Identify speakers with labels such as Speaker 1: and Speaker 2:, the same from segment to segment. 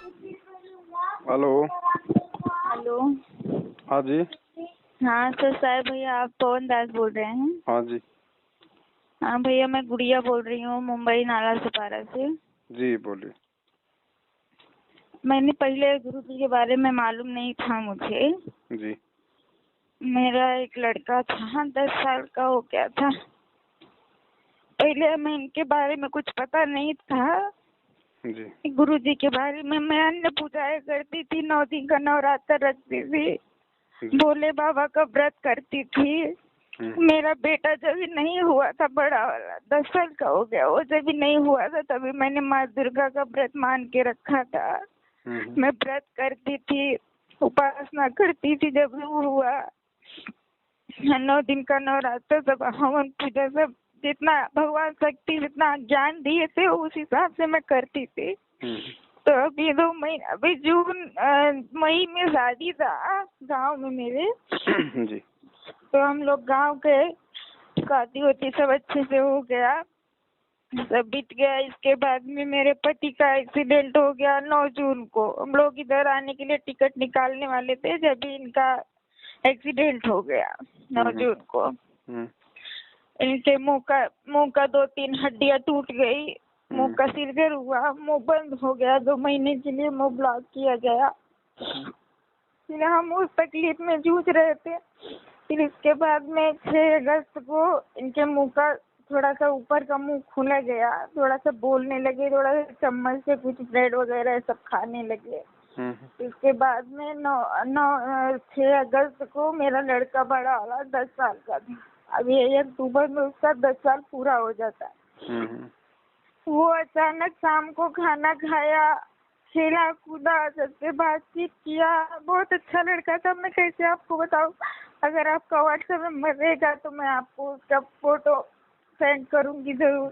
Speaker 1: Hello.
Speaker 2: Hello.
Speaker 1: हाँ जी।
Speaker 2: हाँ sir, साहब भैया आप पवन दास बोल रहे हैं?
Speaker 1: हाँ जी।
Speaker 2: हाँ भैया, मैं गुड़िया बोल रही हूँ मुंबई नाला सुपारा से।
Speaker 1: जी बोलिए।
Speaker 2: मैंने पहले गुरु जी के बारे में मालूम नहीं था मुझे।
Speaker 1: जी।
Speaker 2: मेरा एक लड़का था, 10 साल का हो गया था। पहले मैं इनके बारे में कुछ पता नहीं था।
Speaker 1: जी।
Speaker 2: गुरु जी के बारे में मैं अन्य पूजाएं करती थी, 9 दिन का नवरात्र रखती थी, भोले बाबा का व्रत करती थी। मेरा बेटा जब भी नहीं हुआ था, बड़ा वाला 10 साल का हो गया, वो जब भी नहीं हुआ था तभी मैंने माँ दुर्गा का व्रत मान के रखा था। मैं व्रत करती थी, उपासना करती थी। जब भी वो हुआ 9 दिन का नवरात्र, सब हवन पूजा, सब जितना भगवान शक्ति जितना ज्ञान दिए थे उस हिसाब से मैं करती थी। तो अभी 2 महीने, अभी जून मई में शादी था गांव में मेरे।
Speaker 1: जी।
Speaker 2: तो हम लोग गांव गए, शादी होती सब अच्छे से हो गया, सब बीत गया। इसके बाद में मेरे पति का एक्सीडेंट हो गया 9 जून को। हम लोग इधर आने के लिए टिकट निकालने वाले थे, जब भी इनका एक्सीडेंट हो गया 9 जून को। इनके मुंह का 2-3 हड्डियां टूट गई, मुंह का सिरदर्द हुआ, मुंह बंद हो गया, 2 महीने के लिए मुंह ब्लॉक किया गया। फिर हम उस तकलीफ में जूझ रहे थे। फिर इसके बाद में 6 अगस्त को इनके मुंह का थोड़ा सा ऊपर का मुंह खुला गया, थोड़ा सा बोलने लगे, थोड़ा सा चम्मच से कुछ ब्रेड वगैरह सब खाने लगे। इसके बाद में 6 अगस्त को मेरा लड़का बड़ा वाला 10 साल का था। अभी 1 अक्टूबर में उसका 10 साल पूरा हो जाता है। वो अचानक शाम को खाना खाया, खेला कूदा, सबसे बातचीत किया, बहुत अच्छा लड़का था। मैं कैसे आपको बताऊं, अगर आपका व्हाट्सएप नंबर रहेगा तो मैं आपको उसका फोटो सेंड करूंगी जरूर।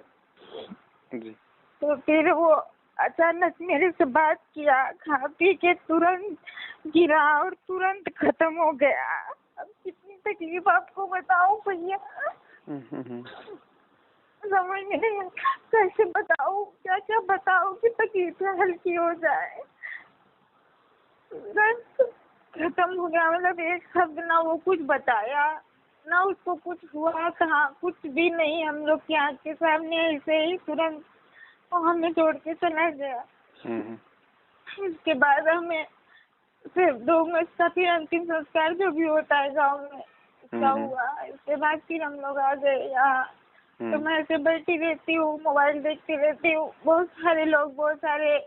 Speaker 1: जी।
Speaker 2: तो फिर वो अचानक मेरे से बात किया, खा पी के तुरंत गिरा और तुरंत खत्म हो गया। अब कितनी तकलीफ आपको बताऊं भैया, समझ में नहीं, कैसे बताऊं, क्या क्या बताऊं कि तकलीफें हल्की हो जाए। तुरंत खत्म हो गया, मतलब एक शब्द ना वो कुछ बताया ना उसको कुछ हुआ, कहा कुछ भी नहीं। हम लोग की आँख के सामने ऐसे ही तुरंत वो हमें छोड़ के चला गया। इसके बाद हमें फिर 2 महीने का फिर अंतिम संस्कार जो भी होता है गांव में उसका हुआ। इसके बाद फिर हम लोग आ गए यहाँ। तो मैं ऐसे बैठी रहती हूँ, मोबाइल देखती रहती हूँ। बहुत सारे लोग, बहुत सारे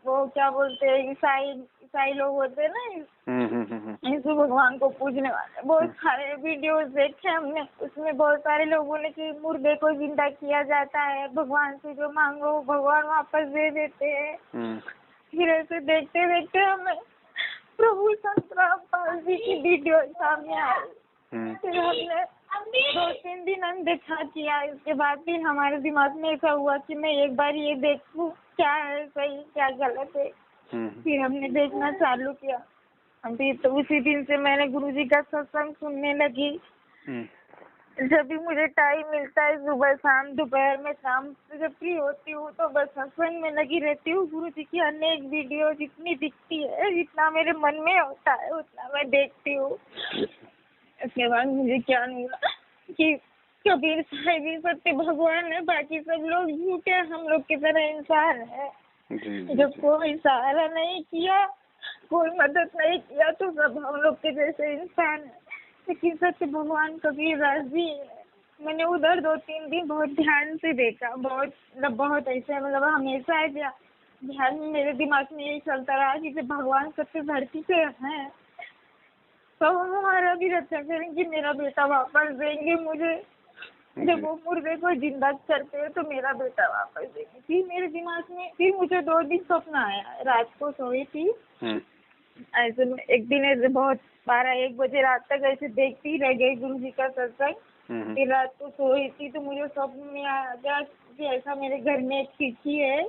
Speaker 2: वो क्या बोलते हैं, ईसाई लोग होते हैं ना, यीशु भगवान को पूजने वाले, बहुत सारे वीडियोस देखे हमने। उसमें बहुत सारे लोगों ने कि मुर्दे को जिंदा किया जाता है, भगवान से जो मांगो भगवान वापस दे देते हैं। फिर ऐसे देखते देखते हमें प्रभु संत रामपाल जी की वीडियो सामने आई। फिर हमने 2-3 दिन अनदेखा किया। इसके बाद फिर हमारे दिमाग में ऐसा हुआ कि मैं एक बार ये देखूं क्या है सही क्या गलत है। फिर हमने देखना चालू किया। अभी तो उसी दिन से मैंने गुरुजी का सत्संग सुनने लगी। जब भी मुझे टाइम मिलता है, सुबह शाम दोपहर में, शाम से जब फ्री होती हूँ तो बस सत्संग में लगी रहती हूँ। गुरुजी की अनेक वीडियो जितनी दिखती है, जितना मेरे मन में होता है उतना मैं देखती हूँ। इसके बाद मुझे क्या हुआ कि कबीर साहिब ही सत्य भगवान है, बाकी सब लोग झूठे, हम लोग की तरह इंसान है। जब कोई सहारा नहीं किया, कोई मदद नहीं किया तो सब हम लोग के जैसे इंसान है। लेकिन सत्य भगवान कबीर दास जी है। मैंने उधर 2-3 दिन बहुत ध्यान से देखा, बहुत ऐसे मतलब हमेशा ध्यान में मेरे दिमाग में यही चलता रहा कि जब भगवान सत्य धरती पे है तो हमारा भी रक्षा करेंगे, मेरा बेटा वापस देंगे मुझे। जब वो मुर्दे को जिंदा करते हैं तो मेरा बेटा वापस देंगे। फिर मेरे दिमाग में फिर मुझे 2 दिन सपना आया। रात को सोई थी ऐसे, एक दिन ऐसे बहुत 12-1 बजे रात तक ऐसे देखती रह गई गुरु जी का सत्संग। फिर रात को सोई थी तो मुझे स्वप्न में आ गया कि ऐसा मेरे घर में एक खिड़की है।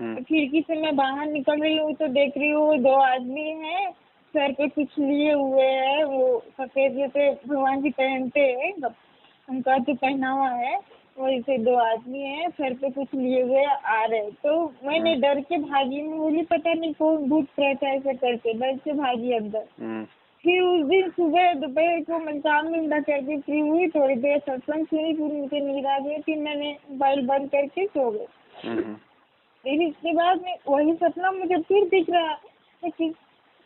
Speaker 2: खिड़की से मैं बाहर निकल रही हूँ तो देख रही हूँ 2 आदमी हैं, सर पे कुछ लिए हुए है, वो सफेद जैसे भगवान जी पहनते हैं, उनका जो पहना हुआ है। वैसे 2 आदमी हैं, सर पे कुछ लिए हुए आ रहे, तो मैंने डर के भागी। मैं बोली पता नहीं कौन भूत प्रेत है, ऐसा करके डर से भागी अंदर। फिर उस दिन सुबह दोपहर को मैं काम धंधा करके फ्री हुई, थोड़ी देर सत्संग सुनी, फिर मुझे नींद आ गई, फिर मैंने मोबाइल बंद करके सो गई। फिर इसके बाद में वही सपना मुझे फिर दिख रहा है कि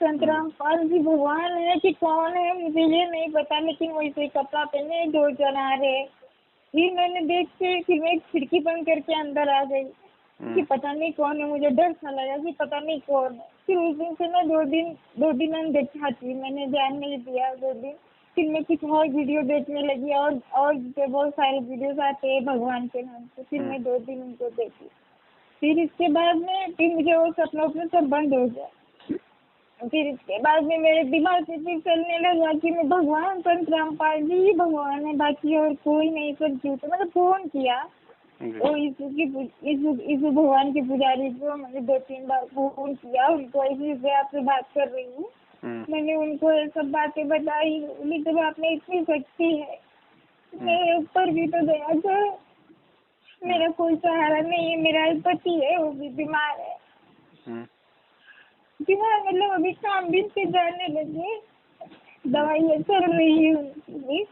Speaker 2: संत रामपाल जी भगवान है कि कौन है मुझे ये नहीं पता, लेकिन वैसे कपड़ा पहने 2 जन आ रहे। फिर मैंने देख के फिर मैं खिड़की बंद करके अंदर आ गई कि पता नहीं कौन है। मुझे डर सा लगा कि पता नहीं कौन है। फिर उस दिन से ना 2 दिन अनदेखा थी, मैंने ध्यान नहीं दिया 2 दिन। फिर मैं कुछ और वीडियो देखने लगी और बहुत सारे वीडियोस आते हैं भगवान के नाम से। फिर मैं 2 दिन उनको देखी। फिर इसके बाद में फिर मुझे वो सपना सब बंद हो गया। फिर इसके बाद में मेरे दिमाग से फिर चलने लगा कि मैं भगवान संत रामपाल जी ही भगवान है, बाकी और कोई नहीं, सब झूठ। मतलब फोन किया वो यीशु भगवान के पुजारी को, मैंने 2-3 बार फोन किया उनको, ऐसे से आपसे बात कर रही हूँ। मैंने उनको ये सब बातें बताई। जब आप में इतनी शक्ति है मेरे ऊपर भी तो दया करो। मेरा कोई सहारा नहीं है, मेरा पति है वो भी बीमार है। बीमार मतलब अभी काम भी से जाने लगे, दवाइयाँ चल रही है उनकी।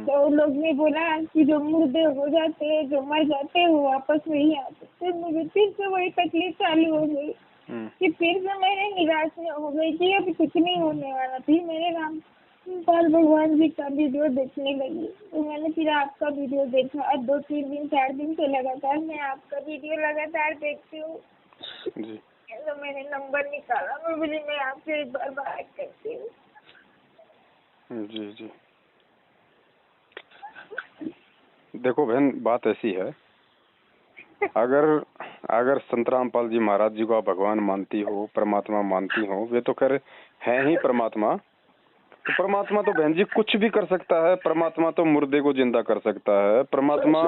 Speaker 2: तो लोग ने बोला कि जो मुर्दे हो जाते हैं, जो मर जाते हैं, वो वापस नहीं आते। फिर मुझे फिर से वही तकलीफ चालू हो गई कि फिर से मैंने निराश हो गई कि अभी कुछ नहीं होने वाला। फिर मैंने रामपाल भगवान जी का वीडियो देखने लगी, तो मैंने फिर आपका वीडियो देखा। अब 2-3 दिन 4 दिन से लगातार मैं आपका वीडियो लगातार देखती हूँ। तो मैंने नंबर निकाला, मैं बोली मैं आपसे एक बार बात करती हूँ।
Speaker 1: जी। देखो बहन, बात ऐसी है, अगर संत रामपाल जी महाराज जी को आप भगवान मानती हो, परमात्मा मानती हो, वे तो खैर है ही परमात्मा। तो परमात्मा तो बहन जी कुछ भी कर सकता है। परमात्मा तो मुर्दे को जिंदा कर सकता है। परमात्मा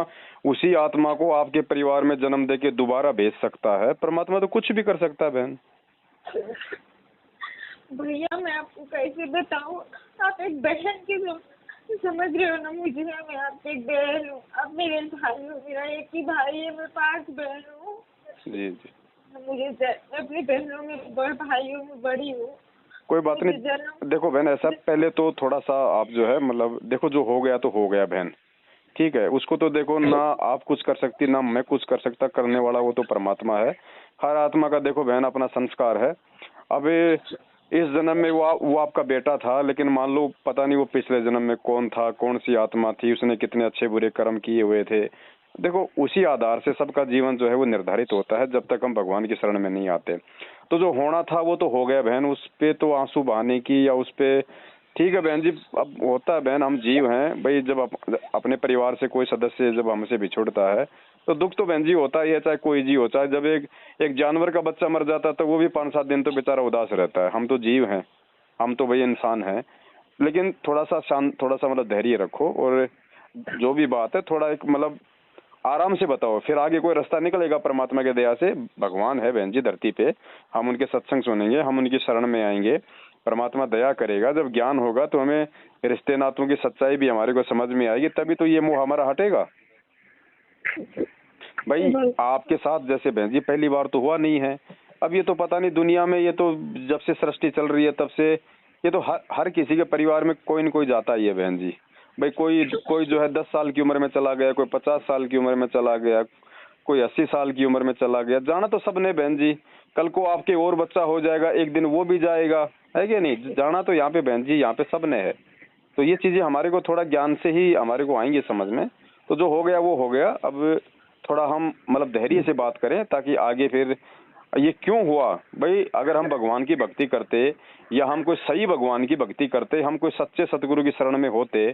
Speaker 1: उसी आत्मा को आपके परिवार में जन्म दे के दोबारा भेज सकता है। परमात्मा तो कुछ भी कर सकता है बहन।
Speaker 2: भैया मैं आपको कैसे बताऊँ, आप एक बहन की समझ रहे हो ना मुझे। मैं आपकी एक बहन हूँ, आप मेरे भाई हो। मेरा एक ही भाई है, मैं 5 बहन हूँ। जी। मुझे अपनी बहनों में बड़े भाइयों में बड़ी हूँ।
Speaker 1: कोई बात नहीं। देखो बहन, ऐसा पहले तो थोड़ा सा आप जो है मतलब देखो, जो हो गया तो हो गया बहन, ठीक है। उसको तो देखो ना आप कुछ कर सकती, ना मैं कुछ कर सकता। करने वाला वो तो परमात्मा है। हर आत्मा का देखो बहन अपना संस्कार है। अब इस जन्म में वो आपका बेटा था, लेकिन मान लो पता नहीं वो पिछले जन्म में कौन था, कौन सी आत्मा थी, उसने कितने अच्छे बुरे कर्म किए हुए थे। देखो उसी आधार से सबका जीवन जो है वो निर्धारित होता है, जब तक हम भगवान की शरण में नहीं आते। तो जो होना था वो तो हो गया बहन, उस पे तो आंसू बहाने की या उस पे ठीक है बहन जी। अब होता है बहन, हम जीव हैं भाई। जब अपने परिवार से कोई सदस्य जब हमसे बिछुड़ता है तो दुख तो बहन जी होता ही है, चाहे कोई जीव हो। चाहे जब एक जानवर का बच्चा मर जाता है तो वो भी 5-7 दिन तो बेचारा उदास रहता है। हम तो जीव हैं, हम तो भाई इंसान हैं। लेकिन थोड़ा सा शांत, थोड़ा सा मतलब धैर्य रखो, और जो भी बात है थोड़ा एक मतलब आराम से बताओ, फिर आगे कोई रास्ता निकलेगा परमात्मा के दया से। भगवान है बहन जी धरती पे, हम उनके सत्संग सुनेंगे, हम उनकी शरण में आएंगे, परमात्मा दया करेगा। जब ज्ञान होगा तो हमें रिश्ते नातों की सच्चाई भी हमारे को समझ में आएगी, तभी तो ये मोह हमारा हटेगा। भाई आपके साथ जैसे बहन जी पहली बार तो हुआ नहीं है। अब ये तो पता नहीं दुनिया में, ये तो जब से सृष्टि चल रही है तब से ये तो हर किसी के परिवार में कोई न कोई जाता ही है बहन जी। भाई कोई जो है 10 साल की उम्र में चला गया, कोई 50 साल की उम्र में चला गया, कोई 80 साल की उम्र में चला गया। जाना तो सबने बहन जी। कल को आपके और बच्चा हो जाएगा, एक दिन वो भी जाएगा, है कि नहीं। जाना तो यहाँ पे बहन जी, यहाँ पे सबने है। तो ये चीजें हमारे को थोड़ा ज्ञान से ही हमारे को आएंगी समझ में। तो जो हो गया वो हो गया। अब थोड़ा हम मतलब धैर्य से बात करें, ताकि आगे फिर ये क्यों हुआ। भाई अगर हम भगवान की भक्ति करते, या हम कोई सही भगवान की भक्ति करते, हम कोई सच्चे सतगुरु की शरण में होते,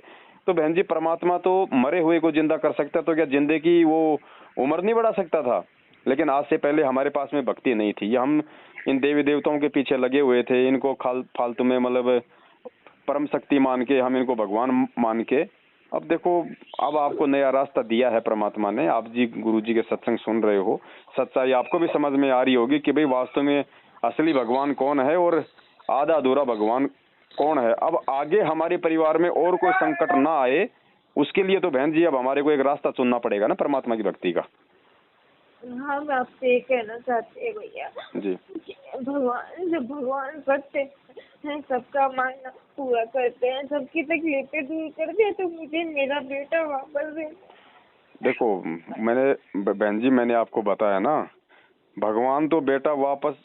Speaker 1: तो बहन जी परमात्मा तो मरे हुए को जिंदा कर सकता। तो क्या जिंदगी की वो उम्र नहीं बढ़ा सकता था। लेकिन आज से पहले हमारे पास में भक्ति नहीं थी, हम इन देवी देवताओं के पीछे लगे हुए थे, इनको फालतू में मतलब परम शक्ति मान के, हम इनको भगवान मान के। अब देखो, अब आपको नया रास्ता दिया है परमात्मा ने। आप जी गुरु जी के सत्संग सुन रहे हो, सच्चाई आपको भी समझ में आ रही होगी कि भाई वास्तव में असली भगवान कौन है और आधा अधूरा भगवान कौन है। अब आगे हमारे परिवार में और कोई संकट ना आए, उसके लिए तो बहन जी अब हमारे को एक रास्ता चुनना पड़ेगा ना परमात्मा की भक्ति का।
Speaker 2: हाँ, मैं आपसे ये कहना चाहती है भैया
Speaker 1: जी
Speaker 2: भगवान सत्य है, सबका मांगना पूरा करते हैं, सबकी तकलीफें दूर कर दे, तो मुझे मेरा बेटा वापस दे।
Speaker 1: देखो बहन जी मैंने आपको बताया ना, भगवान तो बेटा वापस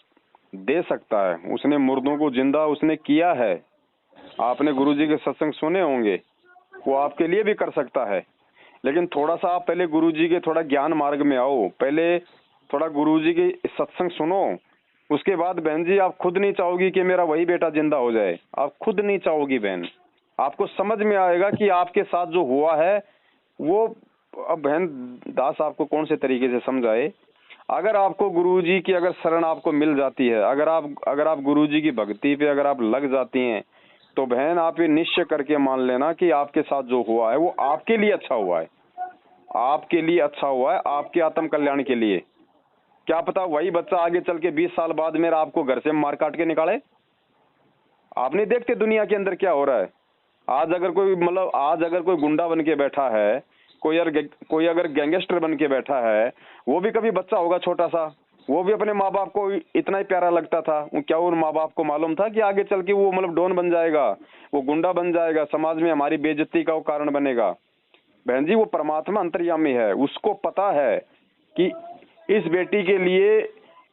Speaker 1: दे सकता है, उसने मुर्दों को जिंदा उसने किया है। आपने गुरुजी के सत्संग सुने होंगे, वो आपके लिए भी कर सकता है। लेकिन थोड़ा सा आप पहले गुरुजी के थोड़ा ज्ञान मार्ग में आओ, पहले थोड़ा गुरुजी के सत्संग सुनो, उसके बाद बहन जी आप खुद नहीं चाहोगी कि मेरा वही बेटा जिंदा हो जाए। आप खुद नहीं चाहोगी बहन, आपको समझ में आएगा कि आपके साथ जो हुआ है वो। अब बहन दास आपको कौन से तरीके से समझाए, अगर आपको गुरुजी की अगर शरण आपको मिल जाती है, अगर आप गुरुजी की भक्ति पे अगर आप लग जाती हैं, तो बहन आप ये निश्चय करके मान लेना कि आपके साथ जो हुआ है वो आपके लिए अच्छा हुआ है, आपके लिए अच्छा हुआ है, आपके आत्म कल्याण के लिए। क्या पता वही बच्चा आगे चल के 20 साल बाद मेरा आपको घर से मार काट के निकाले। आप नहीं देखते दुनिया के अंदर क्या हो रहा है। आज अगर कोई गुंडा बन के बैठा है, कोई अगर गैंगस्टर बन के बैठा है, वो भी कभी बच्चा होगा छोटा सा, वो भी अपने माँ बाप को इतना ही प्यारा लगता था। क्या उन माँ बाप को मालूम था कि आगे चल के वो डॉन बन जाएगा, वो गुंडा बन जाएगा, समाज में हमारी बेइज्जती का वो कारण बनेगा। बहन जी वो परमात्मा अंतर्यामी है, उसको पता है कि इस बेटी के लिए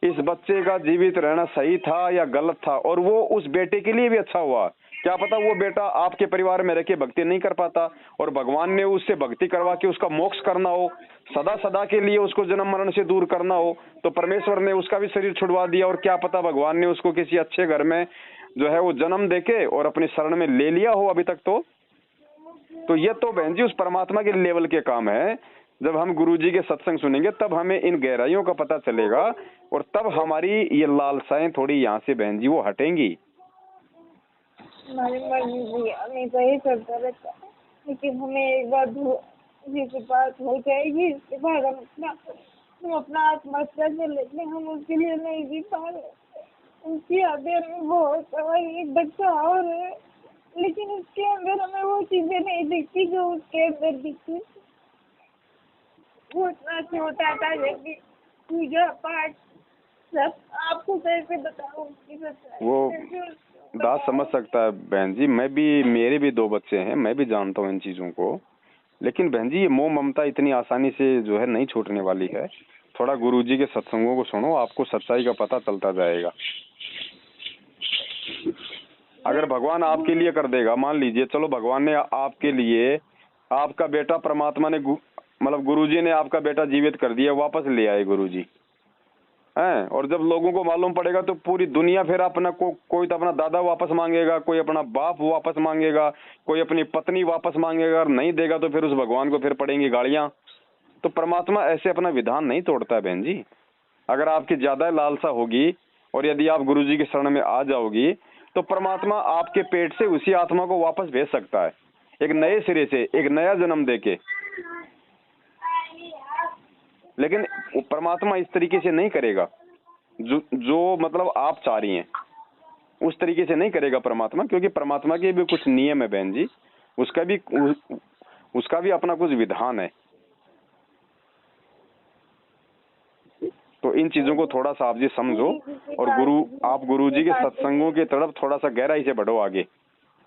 Speaker 1: इस बच्चे का जीवित रहना सही था या गलत था, और वो उस बेटे के लिए भी अच्छा हुआ। क्या पता वो बेटा आपके परिवार में रह के भक्ति नहीं कर पाता और भगवान ने उससे भक्ति करवा के उसका मोक्ष करना हो, सदा सदा के लिए उसको जन्म मरण से दूर करना हो, तो परमेश्वर ने उसका भी शरीर छुड़वा दिया, और क्या पता भगवान ने उसको किसी अच्छे घर में जो है वो जन्म देके और अपनी शरण में ले लिया हो अभी तक। तो ये तो बहन जी उस परमात्मा के लेवल के काम है। जब हम गुरुजी के सत्संग सुनेंगे तब हमें इन गहराइयों का पता चलेगा, और तब हमारी ये लालसाएं थोड़ी यहाँ से बहन जी वो हटेंगी।
Speaker 2: हमारे मन में हमेशा ही चलता रहता है, लेकिन हमें एक बार जिस बात हो जाएगी इसके बाद हम अपना आत्महत्या कर लेते, हम उसके लिए नहीं जी पा रहे। उसकी यादें हमें बहुत सवाई, एक बच्चा और है, लेकिन उसके अंदर हमें वो चीजें नहीं दिखती जो उसके अंदर दिखती। वो इतना छोटा था, जबकि पूजा पाठ सब आपको कैसे बताऊं उसकी सच्चाई।
Speaker 1: वो दास समझ सकता है बहन जी, मेरे भी 2 बच्चे हैं, मैं भी जानता हूँ इन चीजों को। लेकिन बहन जी ये मोह ममता इतनी आसानी से जो है नहीं छूटने वाली है। थोड़ा गुरुजी के सत्संगों को सुनो, आपको सच्चाई का पता चलता जाएगा। अगर भगवान आपके लिए कर देगा, मान लीजिए चलो भगवान ने आपके लिए आपका बेटा, परमात्मा ने गुरुजी ने आपका बेटा जीवित कर दिया, वापस ले आए गुरुजी हैं, और जब लोगों को मालूम पड़ेगा तो पूरी दुनिया फिर अपना कोई तो अपना दादा वापस मांगेगा, कोई अपना बाप वापस मांगेगा, कोई अपनी पत्नी वापस मांगेगा, और नहीं देगा तो फिर उस भगवान को फिर पड़ेंगी गालियां। तो परमात्मा ऐसे अपना विधान नहीं तोड़ता है बहन जी। अगर आपकी ज्यादा लालसा होगी और यदि आप गुरुजी की शरण में आ जाओगी, तो परमात्मा आपके पेट से उसी आत्मा को वापस भेज सकता है, एक नए सिरे से, एक नया जन्म देके। लेकिन परमात्मा इस तरीके से नहीं करेगा, जो आप चाह रही हैं उस तरीके से नहीं करेगा परमात्मा, क्योंकि परमात्मा के भी कुछ नियम है बहन जी, उसका भी अपना कुछ विधान है। तो इन चीजों को थोड़ा सा आप जी समझो, और आप गुरुजी के सत्संगों की तरफ थोड़ा सा गहराई से बढ़ो आगे।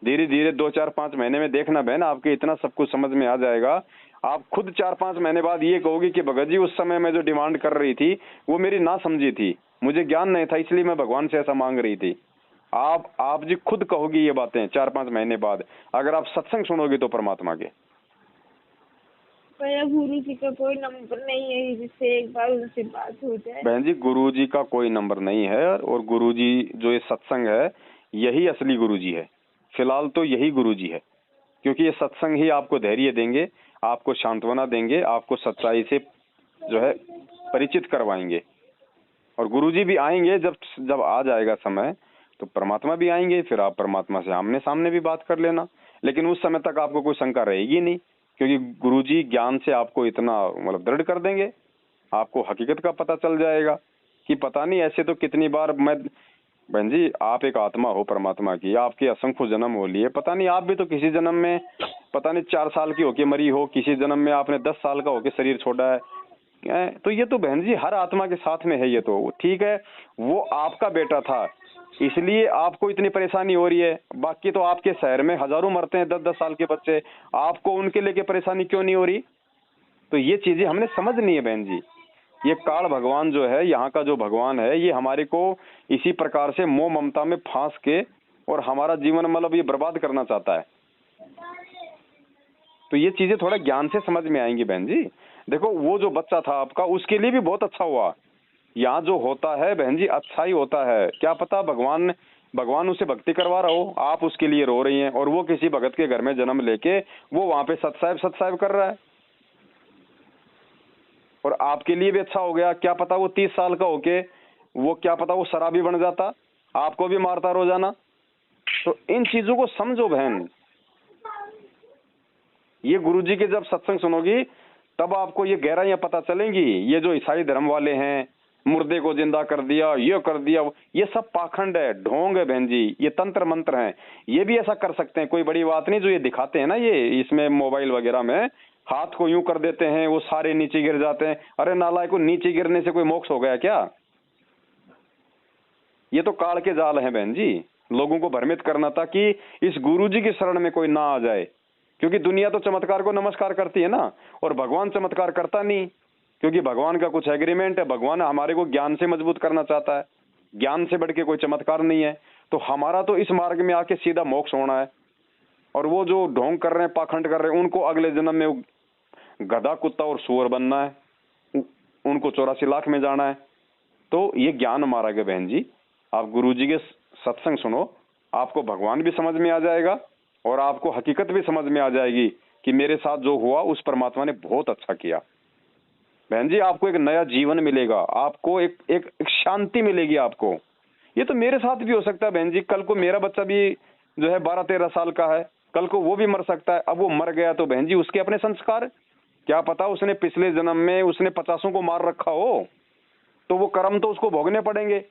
Speaker 1: धीरे धीरे 2, 4, 5 महीने में देखना बहन, आपके इतना सब कुछ समझ में आ जाएगा। आप खुद 4, 5 महीने बाद ये कहोगे कि भगत जी उस समय मैं जो डिमांड कर रही थी वो मेरी ना समझी थी, मुझे ज्ञान नहीं था, इसलिए मैं भगवान से ऐसा मांग रही थी। आप जी खुद कहोगी ये बातें 4, 5 महीने बाद, अगर आप सत्संग सुनोगे तो परमात्मा के।
Speaker 2: गुरु जी का कोई नंबर नहीं है जिससे एक बार उनसे बात हो जाए।
Speaker 1: बहन जी गुरु जी का कोई नंबर नहीं है, और गुरु जी जो ये सत्संग है यही असली गुरु जी है। फिलहाल तो यही गुरु जी है, क्योंकि ये सत्संग ही आपको धैर्य देंगे, आपको सांत्वना देंगे, आपको सच्चाई से जो है परिचित करवाएंगे। और गुरुजी भी आएंगे, जब आ जाएगा समय तो परमात्मा भी आएंगे, फिर आप परमात्मा से आमने सामने भी बात कर लेना। लेकिन उस समय तक आपको कोई शंका रहेगी नहीं, क्योंकि गुरुजी ज्ञान से आपको इतना दृढ़ कर देंगे, आपको हकीकत का पता चल जाएगा कि पता नहीं ऐसे तो कितनी बार मैं बहन जी आप एक आत्मा हो परमात्मा की, आपके असंख्य जन्म हो लिए, पता नहीं आप भी तो किसी जन्म में पता नहीं 4 साल की होके मरी हो, किसी जन्म में आपने 10 साल का होके शरीर छोड़ा है। तो ये तो बहन जी हर आत्मा के साथ में है, ये तो ठीक है। वो आपका बेटा था इसलिए आपको इतनी परेशानी हो रही है, बाकी तो आपके शहर में हजारों मरते हैं 10-10 साल के बच्चे, आपको उनके लेके परेशानी क्यों नहीं हो रही? तो ये चीजें हमने समझनी है बहन जी। ये काल भगवान जो है, यहाँ का जो भगवान है, ये हमारे को इसी प्रकार से मोह ममता में फांस के और हमारा जीवन मतलब ये बर्बाद करना चाहता है। तो ये चीजें थोड़ा ज्ञान से समझ में आएंगी बहन जी। देखो वो जो बच्चा था आपका, उसके लिए भी बहुत अच्छा हुआ। यहाँ जो होता है बहन जी अच्छा ही होता है, क्या पता भगवान उसे भक्ति करवा रहा हो, आप उसके लिए रो रही हैं और वो किसी भगत के घर में जन्म लेके वो वहां पे सत्साहिब कर रहा है और आपके लिए भी अच्छा हो गया। क्या पता वो 30 साल का होके वो क्या पता वो शराबी बन जाता, आपको भी मारता रोजाना। तो इन चीजों को समझो बहन, ये गुरुजी के जब सत्संग सुनोगी तब आपको ये गहराइयां पता चलेंगी। ये जो ईसाई धर्म वाले हैं, मुर्दे को जिंदा कर दिया, ये कर दिया, ये सब पाखंड है, ढोंग है बहन जी, ये तंत्र मंत्र हैं। ये भी ऐसा कर सकते हैं, कोई बड़ी बात नहीं। जो ये दिखाते हैं ना ये इसमें मोबाइल वगैरह में, हाथ को यूं कर देते हैं वो सारे नीचे गिर जाते हैं। अरे नालायक को नीचे गिरने से कोई मोक्ष हो गया क्या? ये तो काल के जाल हैं बहन जी, लोगों को भ्रमित करना था कि इस गुरुजी की शरण में कोई ना आ जाए, क्योंकि दुनिया तो चमत्कार को नमस्कार करती है ना, और भगवान चमत्कार करता नहीं, क्योंकि भगवान का कुछ एग्रीमेंट है। भगवान हमारे को ज्ञान से मजबूत करना चाहता है, ज्ञान से बढ़ के कोई चमत्कार नहीं है। तो हमारा तो इस मार्ग में आके सीधा मोक्ष होना है, और वो जो ढोंग कर रहे हैं, पाखंड कर रहे हैं, उनको अगले जन्म में गधा, कुत्ता और सुअर बनना है, उनको 84 लाख में जाना है। तो ये ज्ञान मार्ग है बहन जी। आप गुरुजी के सत्संग सुनो, आपको भगवान भी समझ में आ जाएगा और आपको हकीकत भी समझ में आ जाएगी कि मेरे साथ जो हुआ उस परमात्मा ने बहुत अच्छा किया। बहन जी आपको एक नया जीवन मिलेगा, आपको एक शांति मिलेगी आपको। ये तो मेरे साथ भी हो सकता है बहन जी, कल को मेरा बच्चा भी जो है 12-13 साल का है, कल को वो भी मर सकता है। अब वो मर गया तो बहन जी उसके अपने संस्कार, क्या पता उसने पिछले जन्म में उसने 50 को मार रखा हो, तो वो कर्म तो उसको भोगने पड़ेंगे।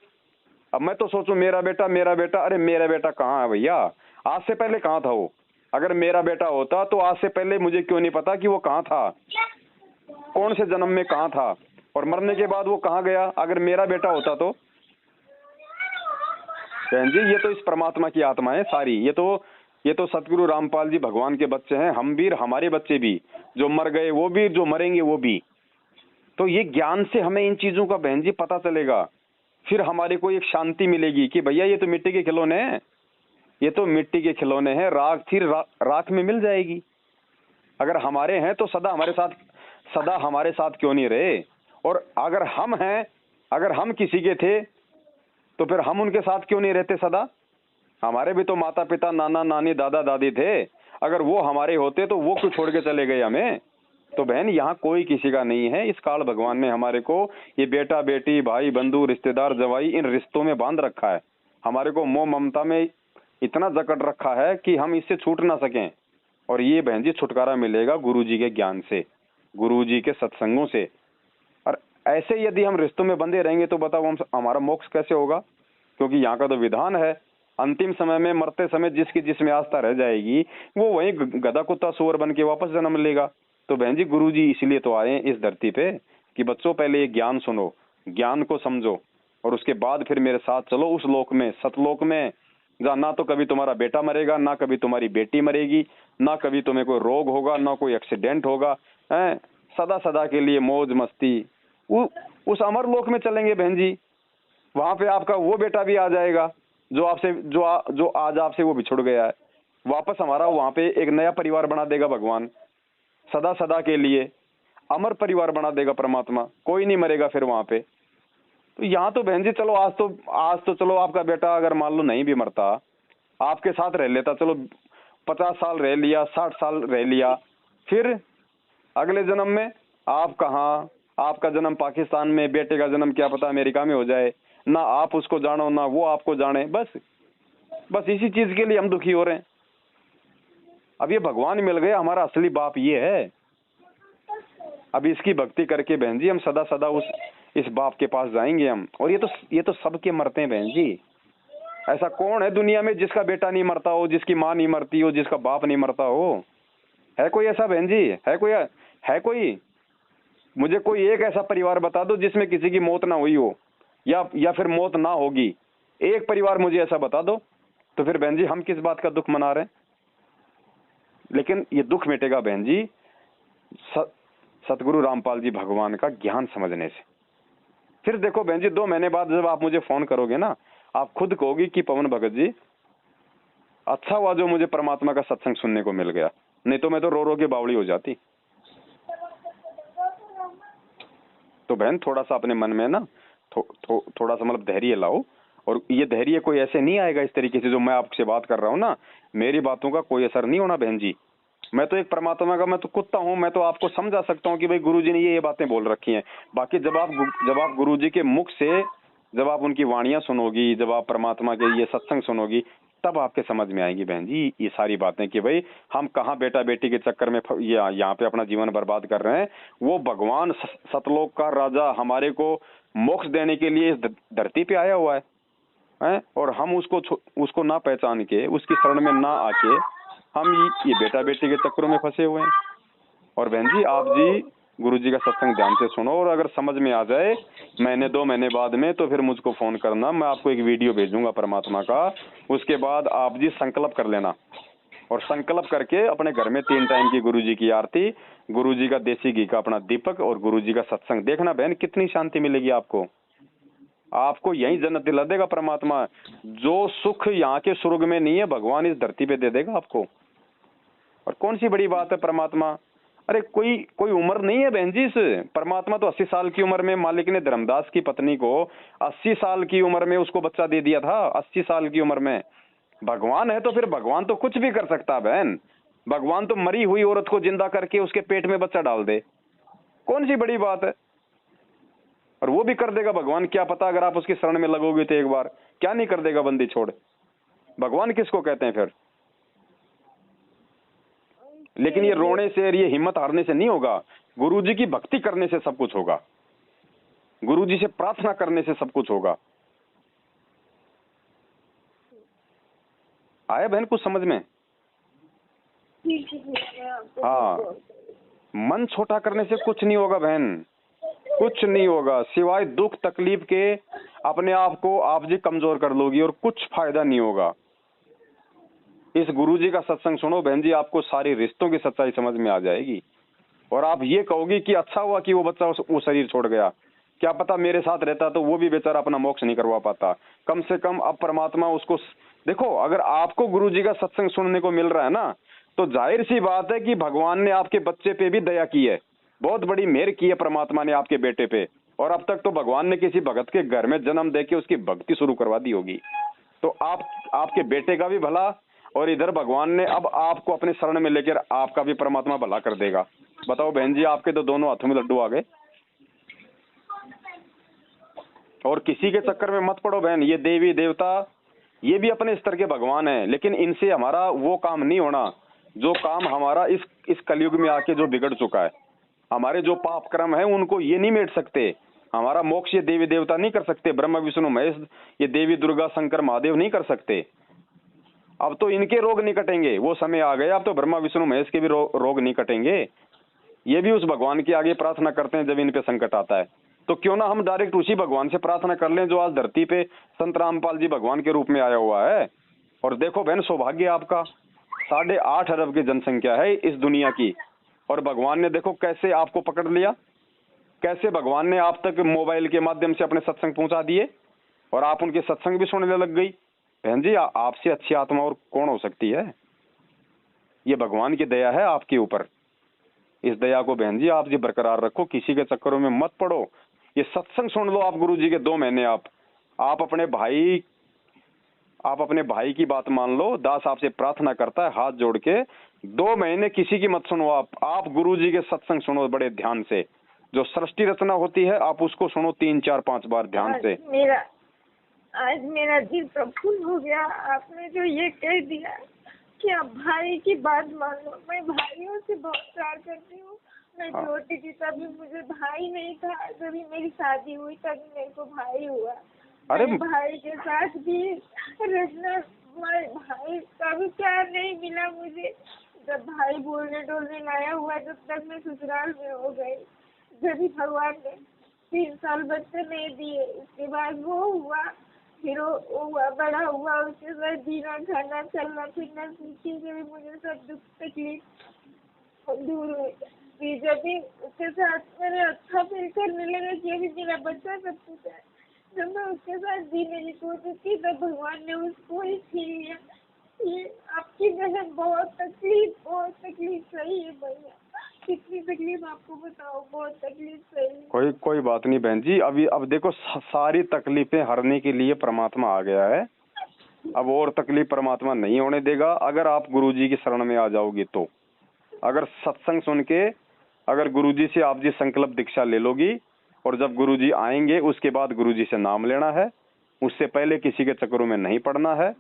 Speaker 1: अब मैं तो सोचूं मेरा बेटा, अरे मेरा बेटा कहाँ है भैया? आज से पहले कहाँ था वो? अगर मेरा बेटा होता तो आज से पहले मुझे क्यों नहीं पता कि वो कहाँ था, कौन से जन्म में कहाँ था, और मरने के बाद वो कहाँ गया? अगर मेरा बेटा होता तो। बहन जी ये तो इस परमात्मा की आत्मा है सारी, ये तो सतगुरु रामपाल जी भगवान के बच्चे हैं, हम भी, हमारे बच्चे भी, जो मर गए वो भी, जो मरेंगे वो भी। तो ये ज्ञान से हमें इन चीजों का बहन जी पता चलेगा, फिर हमारे को एक शांति मिलेगी कि भैया ये तो मिट्टी के खिलौने हैं, ये तो मिट्टी के खिलौने हैं, राख थी राख में मिल जाएगी। अगर हमारे हैं तो सदा हमारे साथ क्यों नहीं रहे? और अगर हम हैं, अगर हम किसी के थे तो फिर हम उनके साथ क्यों नहीं रहते सदा? हमारे भी तो माता पिता, नाना नानी, दादा दादी थे, अगर वो हमारे होते तो वो क्यों छोड़ के चले गए हमें? तो बहन यहाँ कोई किसी का नहीं है। इस काल भगवान ने हमारे को ये बेटा बेटी, भाई बंधु, रिश्तेदार, जवाई, इन रिश्तों में बांध रखा है, हमारे को मोह ममता में इतना जकड़ रखा है कि हम इससे छूट ना सकें। और ये बहन जी छुटकारा मिलेगा गुरुजी के ज्ञान से, गुरुजी के सत्संगों से। और ऐसे यदि हम रिश्तों में बंधे रहेंगे तो बताओ हमारा मोक्ष कैसे होगा? क्योंकि यहाँ का तो विधान है, अंतिम समय में मरते समय जिसकी जिसमें आस्था रह जाएगी वो वही गधा, कुत्ता, सुअर बन के वापस जन्म लेगा। तो बहन जी गुरुजी इसलिए तो आए इस धरती पे कि बच्चों पहले ये ज्ञान सुनो, ज्ञान को समझो, और उसके बाद फिर मेरे साथ चलो उस लोक में, सतलोक में, जहाँ ना तो कभी तुम्हारा बेटा मरेगा, ना कभी तुम्हारी बेटी मरेगी, ना कभी तुम्हें कोई रोग होगा, ना कोई एक्सीडेंट होगा, है सदा सदा के लिए मौज मस्ती उस अमर लोक में चलेंगे बहन जी। वहां पे आपका वो बेटा भी आ जाएगा जो आपसे जो आज आपसे वो बिछुड़ गया है, वापस हमारा वहां पे एक नया परिवार बना देगा भगवान, सदा सदा के लिए अमर परिवार बना देगा परमात्मा, कोई नहीं मरेगा फिर वहां पे। तो यहाँ तो बहन जी चलो आज तो चलो आपका बेटा अगर मान लो नहीं भी मरता, आपके साथ रह लेता, चलो 50 साल रह लिया, 60 साल रह लिया, फिर अगले जन्म में आप कहाँ, आपका जन्म पाकिस्तान में, बेटे का जन्म क्या पता अमेरिका में हो जाए, ना आप उसको जानो ना वो आपको जाने। बस इसी चीज के लिए हम दुखी हो रहे हैं। अब ये भगवान मिल गए, हमारा असली बाप ये है। अब इसकी भक्ति करके बहन जी हम सदा सदा इस बाप के पास जाएंगे हम। और ये तो सबके मरते हैं बहन जी, ऐसा कौन है दुनिया में जिसका बेटा नहीं मरता हो, जिसकी माँ नहीं मरती हो, जिसका बाप नहीं मरता हो? है कोई ऐसा बहन जी? है कोई? मुझे कोई एक ऐसा परिवार बता दो जिसमें किसी की मौत ना हुई हो, या फिर मौत ना होगी। एक परिवार मुझे ऐसा बता दो, तो फिर बहन जी हम किस बात का दुख मना रहे हैं? लेकिन ये दुख मिटेगा बहन जी सतगुरु रामपाल जी भगवान का ज्ञान समझने से। फिर देखो बहन जी 2 महीने बाद जब आप मुझे फोन करोगे ना, आप खुद कहोगी कि पवन भगत जी अच्छा हुआ जो मुझे परमात्मा का सत्संग सुनने को मिल गया, नहीं तो मैं तो रो रो के बावड़ी हो जाती। तो बहन थोड़ा सा अपने मन में ना थोड़ा सा मतलब धैर्य लाओ, और ये धैर्य कोई ऐसे नहीं आएगा इस तरीके से जो मैं आपसे बात कर रहा हूँ ना, मेरी बातों का कोई असर नहीं होना बहन जी। मैं तो एक परमात्मा का मैं तो कुत्ता हूँ, मैं तो आपको समझा सकता हूँ कि भाई गुरुजी ने ये बातें बोल रखी हैं। बाकी जब आप गुरुजी के मुख से जब आप उनकी वाणियां सुनोगी, जब आप परमात्मा के ये सत्संग सुनोगी, तब आपके समझ में आएंगी बहन जी ये सारी बातें कि भाई हम कहाँ बेटा बेटी के चक्कर में यहाँ पे अपना जीवन बर्बाद कर रहे हैं। वो भगवान सतलोक का राजा हमारे को मोक्ष देने के लिए इस धरती पे आया हुआ है, और हम उसको ना पहचान के, उसकी शरण में ना आके हम ये बेटा बेटी के चक्करों में फंसे हुए हैं। और बहन जी आप जी गुरुजी का सत्संग ध्यान से सुनो, और अगर समझ में आ जाए 1-2 महीने बाद में, तो फिर मुझको फोन करना, मैं आपको एक वीडियो भेजूंगा परमात्मा का। उसके बाद आप जी संकल्प कर लेना, और संकल्प करके अपने घर में 3 टाइम की गुरुजी की आरती, गुरुजी का देसी घी का अपना दीपक, और गुरुजी का सत्संग देखना बहन, कितनी शांति मिलेगी आपको। आपको यही जन्नत दिला देगा परमात्मा। जो सुख यहाँ के स्वर्ग में नहीं है, भगवान इस धरती पे दे देगा आपको। और कौन सी बड़ी बात है परमात्मा? अरे कोई उम्र नहीं है बहन जी इस परमात्मा तो 80 साल की उम्र में मालिक ने धर्मदास की पत्नी को 80 साल की उम्र में उसको बच्चा दे दिया था। 80 साल की उम्र में भगवान है, तो फिर भगवान तो कुछ भी कर सकता है बहन। भगवान तो मरी हुई औरत को जिंदा करके उसके पेट में बच्चा डाल दे, कौन सी बड़ी बात है? और वो भी कर देगा भगवान। क्या पता अगर आप उसकी शरण में लगोगे तो एक बार क्या नहीं कर देगा बंदी छोड़। भगवान किसको कहते हैं फिर? लेकिन ये रोने से और ये हिम्मत हारने से नहीं होगा, गुरुजी की भक्ति करने से सब कुछ होगा, गुरुजी से प्रार्थना करने से सब कुछ होगा। आया बहन कुछ समझ में? हाँ, मन छोटा करने से कुछ नहीं होगा बहन, कुछ नहीं होगा सिवाय दुख तकलीफ के। अपने आप को आप जी कमजोर कर लोगी और कुछ फायदा नहीं होगा। इस गुरुजी का सत्संग सुनो बहन जी, आपको सारी रिश्तों की सच्चाई समझ में आ जाएगी, और आप ये कहोगी कि अच्छा हुआ कि वो बच्चा वो शरीर छोड़ गया। क्या पता मेरे साथ रहता तो वो भी बेचारा अपना मोक्ष नहीं करवा पाता। कम से कम अब परमात्मा उसको देखो, अगर आपको गुरुजी का सत्संग सुनने को मिल रहा है ना, तो जाहिर सी बात है कि भगवान ने आपके बच्चे पे भी दया की है, बहुत बड़ी मेहर की है परमात्मा ने आपके बेटे पे। और अब तक तो भगवान ने किसी भगत के घर में जन्म देके उसकी भक्ति शुरू करवा दी होगी। तो आपके बेटे का भी भला, और इधर भगवान ने अब आपको अपने शरण में लेकर आपका भी परमात्मा भला कर देगा। बताओ बहन जी, आपके तो दोनों हाथों में लड्डू आ गए। और किसी के चक्कर में मत पड़ो बहन, ये देवी देवता ये भी अपने स्तर के भगवान हैं, लेकिन इनसे हमारा वो काम नहीं होना जो काम हमारा इस कलयुग में आके जो बिगड़ चुका है। हमारे जो पाप कर्म है उनको ये नहीं मेट सकते। हमारा मोक्ष ये देवी देवता नहीं कर सकते, ब्रह्मा विष्णु महेश, ये देवी दुर्गा शंकर महादेव नहीं कर सकते। अब तो इनके रोग नहीं कटेंगे, वो समय आ गया, अब तो ब्रह्मा विष्णु महेश के भी रोग नहीं कटेंगे। ये भी उस भगवान के आगे प्रार्थना करते हैं जब इन पे संकट आता है। तो क्यों ना हम डायरेक्ट उसी भगवान से प्रार्थना कर लें जो आज धरती पे संत रामपाल जी भगवान के रूप में आया हुआ है। और देखो बहन, सौभाग्य आपका, 8.5 अरब की जनसंख्या है इस दुनिया की, और भगवान ने देखो कैसे आपको पकड़ लिया, कैसे भगवान ने आप तक मोबाइल के माध्यम से अपने सत्संग पहुंचा दिए, और आप उनके सत्संग भी सुनने लग गई। बहन जी आपसे अच्छी आत्मा और कौन हो सकती है? ये भगवान की दया है आपके ऊपर। इस दया को बहन जी आप जी बरकरार रखो, किसी के चक्करों में मत पड़ो। ये सत्संग सुन लो आप गुरु जी के 2 महीने। आप अपने भाई की बात मान लो। दास आपसे प्रार्थना करता है हाथ जोड़ के, 2 महीने किसी की मत सुनो। आप गुरु जी के सत्संग सुनो बड़े ध्यान से। जो सृष्टि रचना होती है आप उसको सुनो 3, 4, 5 बार ध्यान से।
Speaker 2: आज मेरा दिल प्रफुल्ल हो गया। आपने जो ये कह दिया कि आप भाई की बात मान लो। मैं भाइयों से बहुत प्यार करती हूँ। मैं छोटी थी तभी मुझे भाई नहीं था, जब मेरी शादी हुई तब मेरे को भाई हुआ।
Speaker 1: अरे
Speaker 2: मेरे भाई के साथ भी रखना, मेरे भाई का भी प्यार नहीं मिला मुझे। जब भाई बोलने डोलने लाया हुआ जब तक मैं ससुराल में हो गई, जब भी भगवान ने 3 साल बच्चे नहीं दिए, उसके बाद वो हुआ, फिर वो हुआ, बड़ा हुआ, उसके साथ जीना खाना चलना फिरना सीखी, जब मुझे सब दुख तकलीफ दूर हुई। फिर जब भी उसके साथ मैंने अच्छा फील करने लगा कि अभी मेरा बच्चा सब कुछ है, जब मैं उसके साथ जीने की कोशिश की तब भगवान ने उसको ही छीन लिया। ये आपकी बहन बहुत तकलीफ सही है भैया, कितनी तकलीफ आपको बताओ, बहुत तकलीफ सही है।
Speaker 1: कोई बात नहीं बहन जी, अभी अब देखो सारी तकलीफें हरने के लिए परमात्मा आ गया है। अब और तकलीफ परमात्मा नहीं होने देगा अगर आप गुरुजी की शरण में आ जाओगी तो। अगर सत्संग सुन के अगर गुरुजी से आप जी संकल्प दीक्षा ले लोगी, और जब गुरुजी आएंगे उसके बाद गुरुजी से नाम लेना है, उससे पहले किसी के चक्करों में नहीं पड़ना है।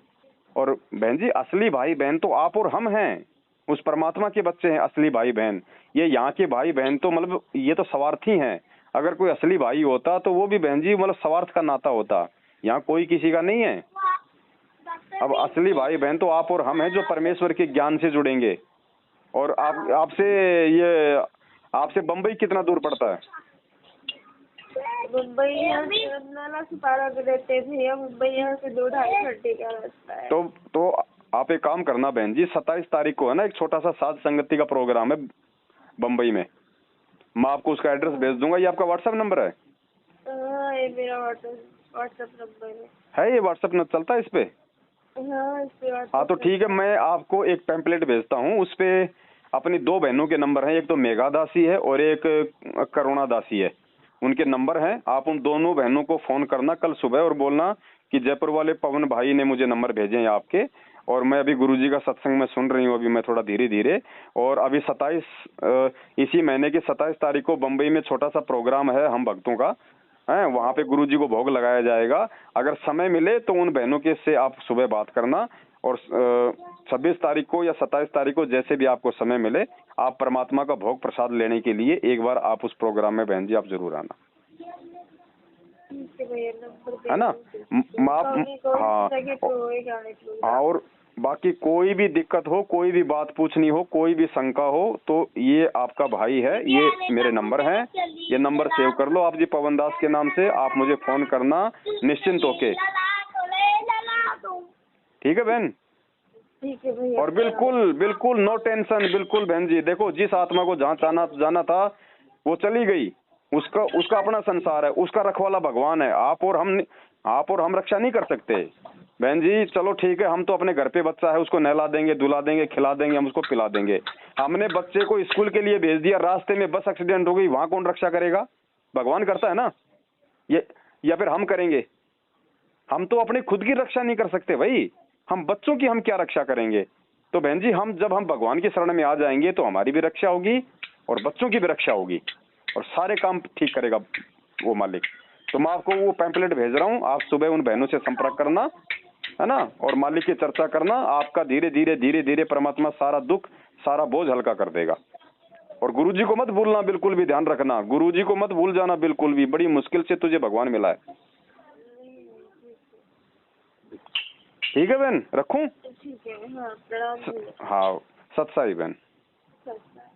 Speaker 1: और बहन जी असली भाई बहन तो आप और हम हैं, उस परमात्मा के बच्चे हैं असली भाई बहन। ये यहाँ के भाई बहन तो मतलब ये तो स्वार्थी हैं। अगर कोई असली भाई होता तो वो भी बहन जी मतलब स्वार्थ का नाता होता, यहाँ कोई किसी का नहीं है। अब असली भाई बहन तो आप और हम हैं जो परमेश्वर के ज्ञान से जुड़ेंगे। और आपसे बम्बई कितना दूर पड़ता है?
Speaker 2: मुंबई यहाँ से नाला सुपारा में रहते थे, मुंबई यहाँ से 2-2.5 घंटे का रास्ता है।
Speaker 1: तो आप एक काम करना बहन जी, 27 तारीख को है ना एक छोटा सा साध संगति का प्रोग्राम है बम्बई में। मैं आपको उसका एड्रेस भेज दूंगा। ये आपका व्हाट्सएप नंबर है?
Speaker 2: हाँ ये मेरा व्हाट्सएप नंबर
Speaker 1: है ये व्हाट्सएप न चलता है इस पे?
Speaker 2: हाँ इस पे।
Speaker 1: हाँ तो ठीक है, मैं आपको एक पैम्पलेट भेजता हूँ, उस पे अपनी 2 बहनों के नंबर हैं, एक तो मेघा दासी है और एक करुणा दासी है, उनके नंबर हैं। आप उन दोनों बहनों को फोन करना कल सुबह और बोलना कि जयपुर वाले पवन भाई ने मुझे नंबर भेजे हैं आपके, और मैं अभी गुरुजी का सत्संग में सुन रही हूँ, अभी मैं थोड़ा धीरे धीरे। और अभी 27 इसी महीने की 27 तारीख को बम्बई में छोटा सा प्रोग्राम है हम भक्तों का है, वहाँ पे गुरुजी को भोग लगाया जाएगा। अगर समय मिले तो उन बहनों के से आप सुबह बात करना, और 26 तारीख को या 27 तारीख को जैसे भी आपको समय मिले आप परमात्मा का भोग प्रसाद लेने के लिए एक बार आप उस प्रोग्राम में बहन जी आप जरूर आना, है ना? हाँ, और बाकी कोई भी दिक्कत हो, कोई भी बात पूछनी हो, कोई भी शंका हो तो ये आपका भाई है, ये मेरे नंबर हैं, ये नंबर सेव कर लो आप जी पवन दास के नाम से। आप मुझे फोन करना निश्चिंत होके, ठीक है बहन?
Speaker 2: ठीक है भैया।
Speaker 1: और बिल्कुल नो टेंशन, बिल्कुल बहन जी। देखो जिस आत्मा को जहाँ जाना था वो चली गई, उसका अपना संसार है, उसका रखवाला भगवान है। आप और हम रक्षा नहीं कर सकते बहन जी। चलो ठीक है, हम तो अपने घर पे बच्चा है उसको नहला देंगे, दुला देंगे, खिला देंगे, हम उसको पिला देंगे। हमने बच्चे को स्कूल के लिए भेज दिया, रास्ते में बस एक्सीडेंट हो गई, वहां कौन रक्षा करेगा? भगवान करता है ना, ये या फिर हम करेंगे? हम तो अपनी खुद की रक्षा नहीं कर सकते भाई, हम बच्चों की हम क्या रक्षा करेंगे? तो बहन जी जब हम भगवान की शरण में आ जाएंगे तो हमारी भी रक्षा होगी और बच्चों की भी रक्षा होगी, और सारे काम ठीक करेगा वो मालिक। तो मैं आपको वो पैम्पलेट भेज रहा हूँ, आप सुबह उन बहनों से संपर्क करना, है ना? और मालिक की चर्चा करना, आपका धीरे धीरे परमात्मा सारा दुख सारा बोझ हल्का कर देगा। और गुरुजी को मत भूलना, बिल्कुल भी ध्यान रखना, गुरुजी को मत भूल जाना बिल्कुल भी। बड़ी मुश्किल से तुझे भगवान मिला है। ठीक है बहन, रखूं?
Speaker 2: ठीक है, हाँ प्रणाम।
Speaker 1: हाँ सत्साई बहन।
Speaker 2: सत्साई।